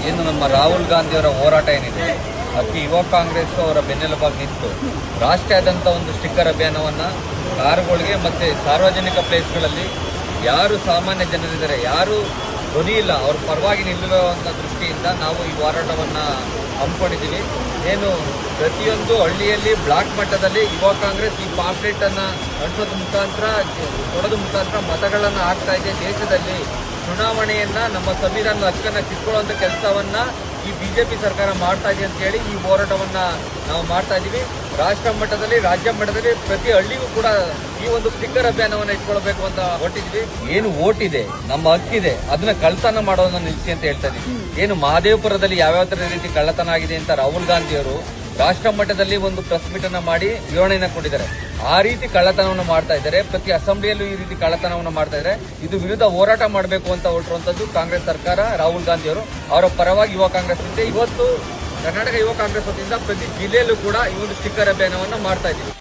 ಏನು ನಮ್ಮ ರಾಹುಲ್ ಗಾಂಧಿಯವರ ಹೋರಾಟ ಏನಿದೆ ಅದಕ್ಕೆ ಯುವ ಕಾಂಗ್ರೆಸ್ ಅವರ ಬೆನ್ನೆಲುಬಾಗಿ ನಿಂತು ರಾಷ್ಟ್ರೀಯದಂಥ ಒಂದು ಸ್ಟಿಕ್ಕರ್ ಅಭಿಯಾನವನ್ನು ಕಾರುಗಳಿಗೆ ಮತ್ತು ಸಾರ್ವಜನಿಕ ಪ್ಲೇಸ್ಗಳಲ್ಲಿ ಯಾರು ಸಾಮಾನ್ಯ ಜನರಿದ್ದಾರೆ, ಯಾರು ಧ್ವನಿ ಇಲ್ಲ, ಅವ್ರ ಪರವಾಗಿ ನಿಲ್ಲುವಂಥ ದೃಷ್ಟಿಯಿಂದ ನಾವು ಈ ಹೋರಾಟವನ್ನು ಹಮ್ಮಿಕೊಂಡಿದ್ದೀವಿ. ಏನು ಪ್ರತಿಯೊಂದು ಹಳ್ಳಿಯಲ್ಲಿ ಬ್ಲಾಕ್ ಮಟ್ಟದಲ್ಲಿ ಯುವ ಕಾಂಗ್ರೆಸ್ ಈ ಪಾಂಪ್ಲೆಟನ್ನು ಅಂಟೋದ್ರ ಮುಖಾಂತರ ಕೊಡೋದ್ರ ಮುಖಾಂತರ ಮತಗಳನ್ನು ಹಾಕ್ತಾ ಇದೆ. ದೇಶದಲ್ಲಿ ಚುನಾವಣೆಯನ್ನ ನಮ್ಮ ಸಂವಿಧಾನದ ಹಕ್ಕನ್ನು ಕಿತ್ಕೊಳ್ಳುವಂಥ ಕೆಲಸವನ್ನ ಈ ಬಿಜೆಪಿ ಸರ್ಕಾರ ಮಾಡ್ತಾ ಇದೆ ಅಂತ ಹೇಳಿ ಈ ಹೋರಾಟವನ್ನ ನಾವು ಮಾಡ್ತಾ ಇದ್ದೀವಿ. ರಾಷ್ಟ್ರ ಮಟ್ಟದಲ್ಲಿ, ರಾಜ್ಯ ಮಟ್ಟದಲ್ಲಿ ಪ್ರತಿ ಹಳ್ಳಿಗೂ ಕೂಡ ಈ ಒಂದು ಸ್ಟಿಕ್ಕರ್ ಅಭಿಯಾನವನ್ನ ಇಟ್ಕೊಳ್ಬೇಕು ಅಂತ ಹೊರಟಿದ್ವಿ. ಏನು ಓಟ್ ಇದೆ, ನಮ್ಮ ಹಕ್ಕಿದೆ, ಅದನ್ನ ಕಳ್ಳತನ ಮಾಡೋದನ್ನ ನಿಲ್ಲಿಸಿ ಅಂತ ಹೇಳ್ತಾ ಇದೀವಿ. ಏನು ಮಹದೇವಪುರದಲ್ಲಿ ಯಾವ್ಯಾವ ರೀತಿ ಕಳ್ಳತನ ಆಗಿದೆ ಅಂತ ರಾಹುಲ್ ಗಾಂಧಿಯವರು ರಾಷ್ಟ್ರ ಮಟ್ಟದಲ್ಲಿ ಒಂದು ಪ್ರೆಸ್ ಮೀಟ್ ಅನ್ನ ಮಾಡಿ ವಿವರಣೆಯನ್ನ ಕೊಟ್ಟಿದ್ದಾರೆ. ಆ ರೀತಿ ಕಳ್ಳತನವನ್ನು ಮಾಡ್ತಾ ಇದ್ದಾರೆ. ಪ್ರತಿ ಅಸೆಂಬ್ಲಿಯಲ್ಲೂ ಈ ರೀತಿ ಕಳ್ಳತನವನ್ನು ಮಾಡ್ತಾ ಇದ್ದಾರೆ. ಇದು ವಿರುದ್ಧ ಹೋರಾಟ ಮಾಡಬೇಕು ಅಂತ ಹೊರಟಿರುವಂತದ್ದು ಕಾಂಗ್ರೆಸ್ ಸರ್ಕಾರ, ರಾಹುಲ್ ಗಾಂಧಿ ಅವರು. ಅವರ ಪರವಾಗಿ ಯುವ ಕಾಂಗ್ರೆಸ್ ಇದೆ. ಇವತ್ತು ಕರ್ನಾಟಕ ಯುವ ಕಾಂಗ್ರೆಸ್ ವತಿಯಿಂದ ಪ್ರತಿ ಜಿಲ್ಲೆಯಲ್ಲೂ ಕೂಡ ಈ ಒಂದು ಸ್ಟಿಕ್ಕರ್ ಅಭಿಯಾನವನ್ನು ಮಾಡ್ತಾ ಇದ್ದೀವಿ.